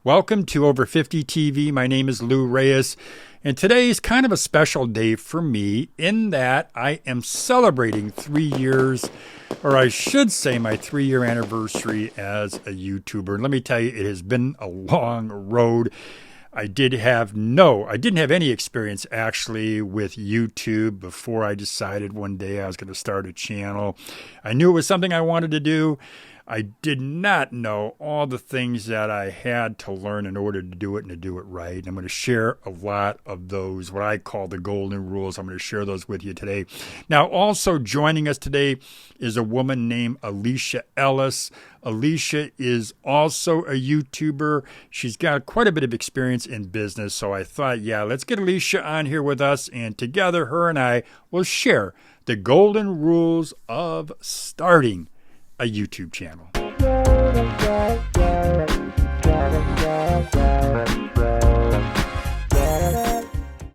Welcome to Over 50 TV. My name is Reyes, and today is kind of a special day for me in that I am celebrating 3 years, or I should say my 3-year anniversary as a YouTuber. And let me tell you, it has been a long road. I didn't have any experience actually with YouTube before I decided one day I was going to start a channel. I knew it was something I wanted to do. I did not know all the things that I had to learn in order to do it and to do it right. And I'm going to share a lot of those, what I call the golden rules. I'm going to share those with you today. Now, also joining us today is a woman named Alysha Ellis. Alysha is also a YouTuber. She's got quite a bit of experience in business. So I thought, let's get Alysha on here with us. And together, her and I will share the golden rules of starting a YouTube channel.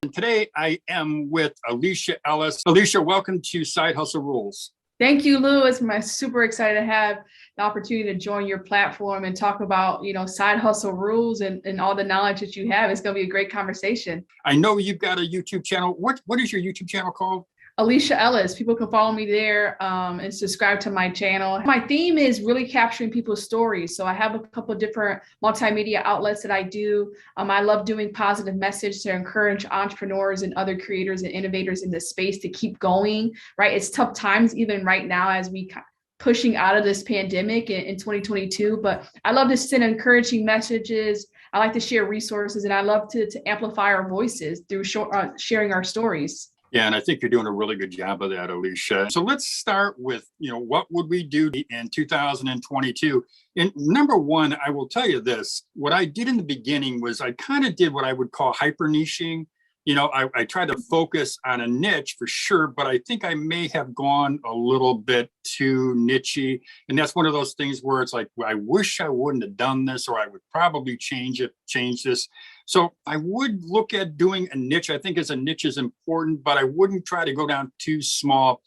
And today I am with Alysha Ellis. Alysha, welcome to Side Hustle Rules. Thank you, Lou. It's super excited to have the opportunity to join your platform and talk about, side hustle rules and all the knowledge that you have. It's going to be a great conversation. I know you've got a YouTube channel. What is your YouTube channel called? Alysha Ellis. People can follow me there and subscribe to my channel. My theme is really capturing people's stories. So I have a couple of different multimedia outlets that I do. I love doing positive message to encourage entrepreneurs and other creators and innovators in this space to keep going, right? It's tough times even right now as we pushing out of this pandemic in 2022, but I love to send encouraging messages. I like to share resources, and I love to amplify our voices through sharing our stories. Yeah, and I think you're doing a really good job of that, Alysha. So let's start with, what would we do in 2022? And number one, I will tell you this. What I did in the beginning was I kind of did what I would call hyper niching. I tried to focus on a niche for sure, but I think I may have gone a little bit too nichey. And that's one of those things where it's like, I wish I wouldn't have done this, or I would probably change this. So I would look at doing a niche. I think as a niche is important, but I wouldn't try to go down too small.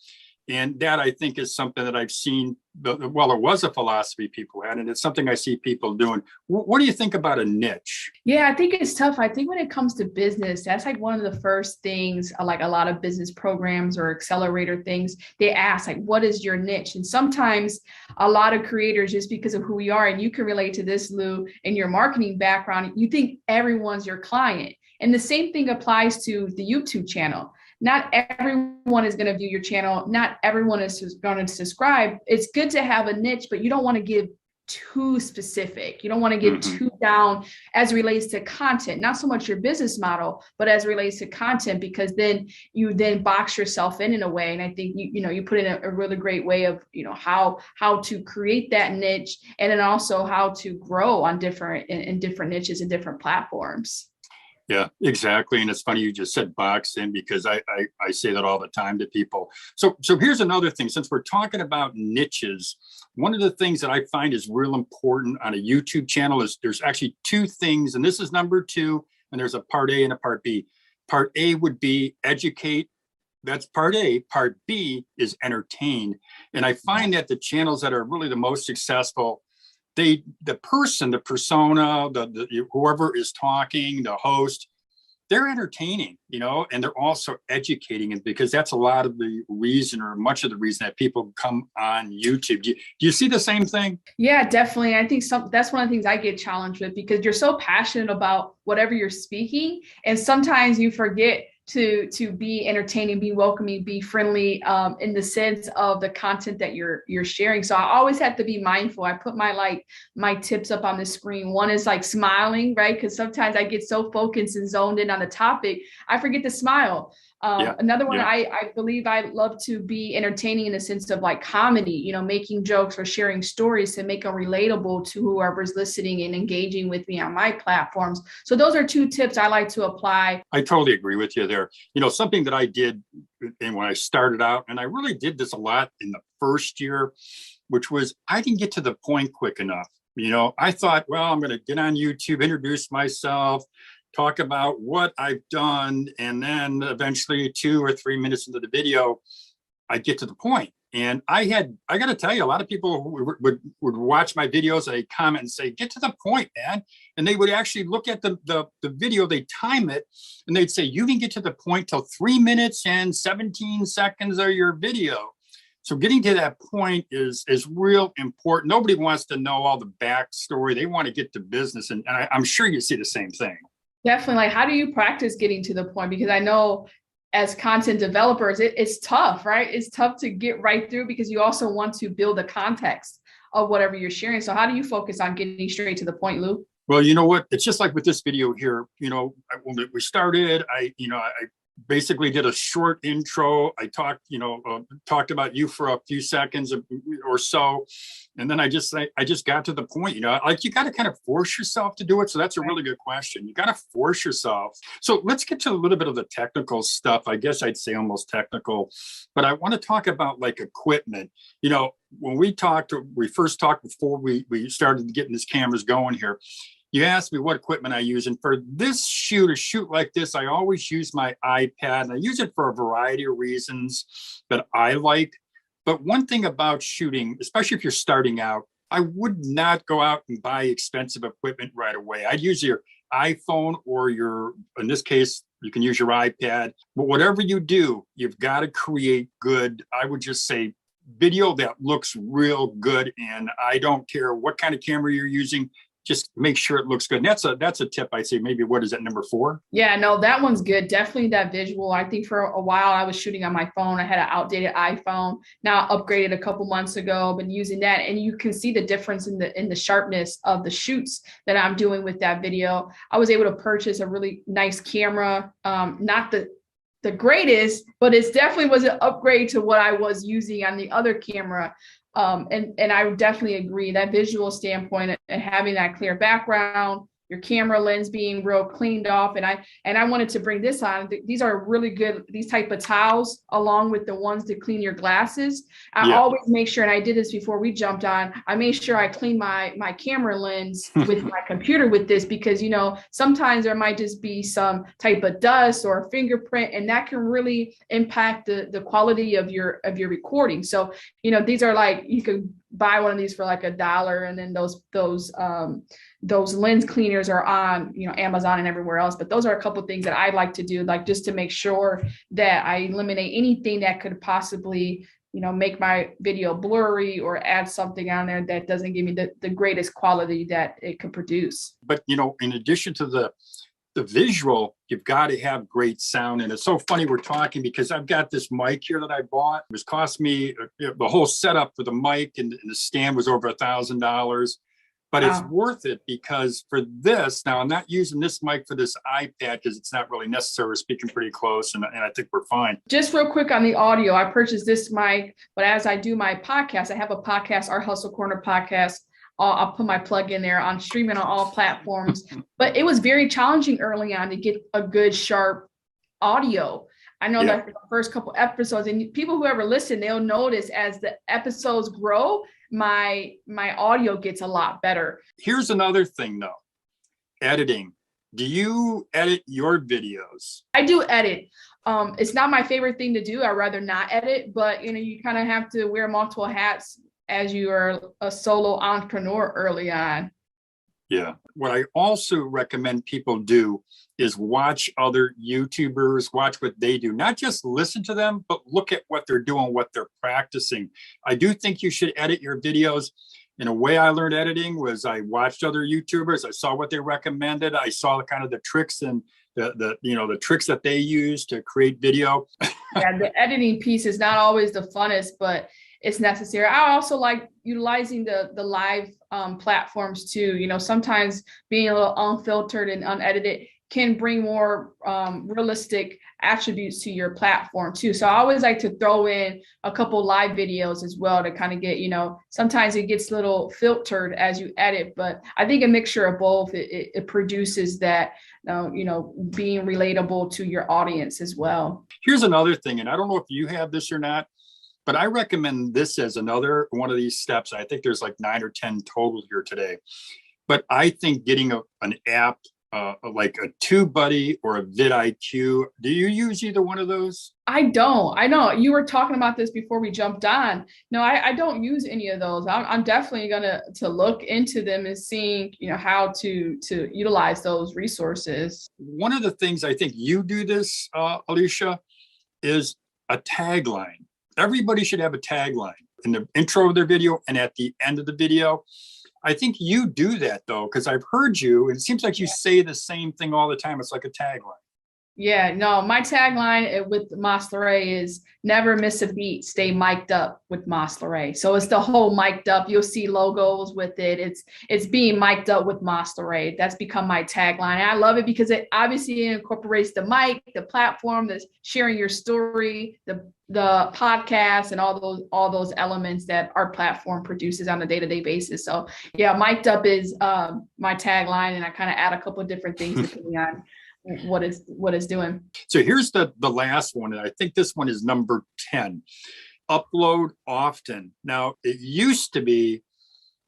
And that, I think, is something that I've seen. It was a philosophy people had, and it's something I see people doing. What do you think about a niche? Yeah, I think it's tough. I think when it comes to business, that's like one of the first things, like a lot of business programs or accelerator things, they ask, like, what is your niche? And sometimes a lot of creators, just because of who we are, and you can relate to this, Lou, in your marketing background, you think everyone's your client. And the same thing applies to the YouTube channel. Not everyone is going to view your channel. Not everyone is going to subscribe. It's good to have a niche, but you don't want to give too specific. You don't want to get too down as it relates to content, not so much your business model, but as it relates to content, because then you box yourself in a way. And I think, you put in a really great way of, how to create that niche, and then also how to grow on different niches and different platforms. Yeah, exactly. And it's funny you just said box in, because I say that all the time to people. So here's another thing. Since we're talking about niches, one of the things that I find is real important on a YouTube channel is there's actually two things, and this is number two, and there's a part A and a part B. Part A would be educate. That's part A. Part B is entertain. And I find that the channels that are really the most successful, the persona, whoever is talking, the host, they're entertaining, and they're also educating, and because that's a lot of the reason, or much of the reason, that people come on YouTube. Do you see the same thing? Yeah, definitely. I think that's one of the things I get challenged with, because you're so passionate about whatever you're speaking, and sometimes you forget to be entertaining, be welcoming, be friendly, in the sense of the content that you're sharing. So I always have to be mindful. I put my tips up on the screen. One is like smiling, right? Because sometimes I get so focused and zoned in on the topic, I forget to smile. Another one, I believe I love to be entertaining in the sense of like comedy, making jokes or sharing stories to make them relatable to whoever's listening and engaging with me on my platforms. So those are two tips I like to apply. I totally agree with you there. Something that I did, and when I started out, and I really did this a lot in the first year, which was I didn't get to the point quick enough. I thought, well, I'm going to get on YouTube, introduce myself, talk about what I've done, and then eventually 2 or 3 minutes into the video, I get to the point. And I got to tell you, a lot of people would watch my videos, they comment and say, get to the point, man. And they would actually look at the video, they time it, and they'd say, you can get to the point till 3 minutes and 17 seconds of your video. So getting to that point is real important. Nobody wants to know all the backstory. They want to get to business. And I'm sure you see the same thing. Definitely. Like, how do you practice getting to the point? Because I know as content developers, it's tough, right? It's tough to get right through because you also want to build a context of whatever you're sharing. So how do you focus on getting straight to the point, Lou? Well, you know what? It's just like with this video here, when we started, I basically did a short intro. I talked about you for a few seconds or so. And then I just got to the point, like you got to kind of force yourself to do it. So that's a really good question. You got to force yourself. So let's get to a little bit of the technical stuff. I guess I'd say almost technical, but I want to talk about like equipment. When we first talked before we started getting these cameras going here, you asked me what equipment I use. And for this shoot, a shoot like this, I always use my iPad, and I use it for a variety of reasons that I like. But one thing about shooting, especially if you're starting out, I would not go out and buy expensive equipment right away. I'd use your iPhone or in this case, you can use your iPad. But whatever you do, you've got to create good, I would just say, video that looks real good. And I don't care what kind of camera you're using. Just make sure it looks good. And that's a tip. I say maybe, what is that, number 4? Yeah, no, that one's good. Definitely that visual. I think for a while I was shooting on my phone. I had an outdated iPhone. Now I upgraded a couple months ago, been using that. And you can see the difference in the sharpness of the shoots that I'm doing with that video. I was able to purchase a really nice camera. Not the greatest, but it definitely was an upgrade to what I was using on the other camera. And I would definitely agree that visual standpoint and having that clear background, your camera lens being real cleaned off. And I wanted to bring this on. These are really good, these type of towels, along with the ones to clean your glasses. I always make sure, and I did this before we jumped on, I made sure I clean my camera lens with my computer with this, because, sometimes there might just be some type of dust or a fingerprint, and that can really impact the quality of your recording. So, these are like, you could buy one of these for like $1, and then those lens cleaners are on Amazon and everywhere else. But those are a couple of things that I like to do, like just to make sure that I eliminate anything that could possibly make my video blurry or add something on there that doesn't give me the greatest quality that it could produce. But in addition to the visual, you've got to have great sound. And it's so funny we're talking, because I've got this mic here that I bought. It was cost me the whole setup for the mic and the stand was over $1,000. But it's worth it, because for this, now I'm not using this mic for this iPad because it's not really necessary. We're speaking pretty close, and I think we're fine. Just real quick on the audio, I purchased this mic, but as I do my podcast, I have a podcast, our Hustle Corner podcast. I'll put my plug in there on streaming on all platforms. But it was very challenging early on to get a good, sharp audio. I know that the first couple episodes, and people who ever listen, they'll notice as the episodes grow, my audio gets a lot better. Here's another thing though, editing. Do you edit your videos? I do edit. It's not my favorite thing to do. I'd rather not edit, but you kind of have to wear multiple hats as you are a solo entrepreneur early on. Yeah. What I also recommend people do is watch other YouTubers, watch what they do, not just listen to them, but look at what they're doing, what they're practicing. I do think you should edit your videos. In a way I learned editing was I watched other YouTubers. I saw what they recommended. I saw kind of the tricks and the tricks that they use to create video. Yeah, the editing piece is not always the funnest, but it's necessary. I also like utilizing the live platforms too. Sometimes being a little unfiltered and unedited can bring more realistic attributes to your platform too. So I always like to throw in a couple live videos as well to kind of get, sometimes it gets a little filtered as you edit, but I think a mixture of both, it produces that, being relatable to your audience as well. Here's another thing, and I don't know if you have this or not, but I recommend this as another one of these steps. I think there's like 9 or 10 total here today. But I think getting an app like a TubeBuddy or a vidIQ. Do you use either one of those? I don't. I know you were talking about this before we jumped on. No, I don't use any of those. I'm definitely gonna to look into them and seeing, how to utilize those resources. One of the things I think you do this, Alysha, is a tagline. Everybody should have a tagline in the intro of their video and at the end of the video. I think you do that though, because I've heard you, and it seems like you say the same thing all the time. It's like a tagline. Yeah, no, my tagline with Larae is never miss a beat, stay mic'd up with Larae. So it's the whole mic'd up. You'll see logos with it. It's being mic'd up with Larae. That's become my tagline. And I love it because it obviously incorporates the mic, the platform, the sharing your story, the podcast, and all those elements that our platform produces on a day-to-day basis. So yeah, mic'd up is my tagline, and I kind of add a couple of different things depending on what it's doing. So here's the last one, and I think this one is number 10. Upload often. Now, it used to be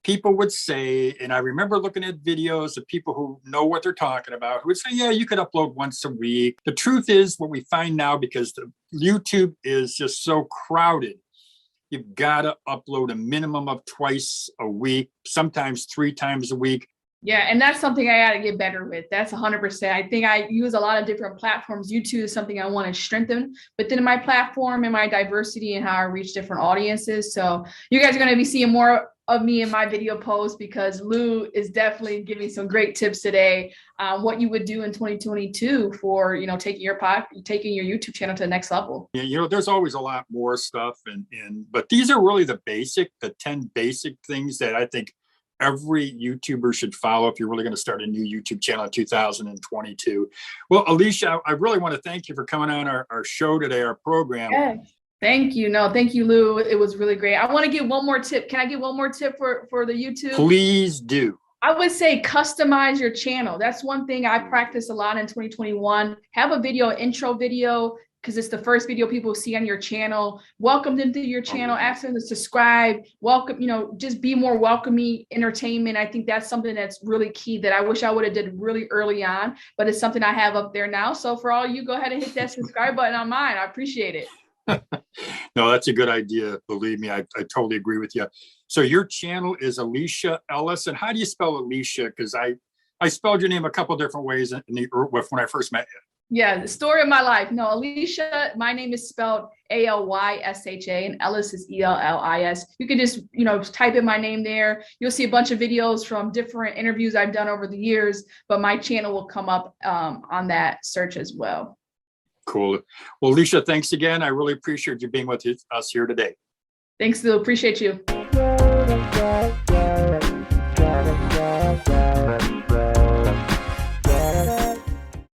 people would say, and I remember looking at videos of people who know what they're talking about, who would say, yeah, you could upload once a week. The truth is, what we find now, because the YouTube is just so crowded, you've got to upload a minimum of twice a week, sometimes 3 times a week. Yeah, and that's something I got to get better with. That's 100%. I think I use a lot of different platforms. YouTube is something I want to strengthen, but then my platform and my diversity and how I reach different audiences. So you guys are going to be seeing more of me in my video posts, because Lou is definitely giving some great tips today on what you would do in 2022 for, taking your YouTube channel to the next level. Yeah, there's always a lot more stuff, but these are really the 10 basic things that I think every YouTuber should follow if you're really going to start a new YouTube channel in 2022. Well, Alysha, I really want to thank you for coming on our show today, our program. Yeah. Thank you. No, thank you, Lou. It was really great. I want to give one more tip. Can I give one more tip for the YouTube? Please do. I would say customize your channel. That's one thing I practiced a lot in 2021. Have a video, intro video, because it's the first video people see on your channel. Welcome them to your channel, ask them to subscribe, welcome, just be more welcoming entertainment. I think that's something that's really key that I wish I would have did really early on, but it's something I have up there now. So for all you, go ahead and hit that subscribe button on mine. I appreciate it. No, that's a good idea. Believe me, I totally agree with you. So your channel is Alysha Ellis. And how do you spell Alysha? Because I spelled your name a couple different ways when I first met you. Yeah, the story of my life. No, Alysha, my name is spelled Alysha, and Ellis is Ellis. You can just, type in my name there. You'll see a bunch of videos from different interviews I've done over the years, but my channel will come up on that search as well. Cool. Well, Alysha, thanks again. I really appreciate you being with us here today. Thanks, Lou. Appreciate you.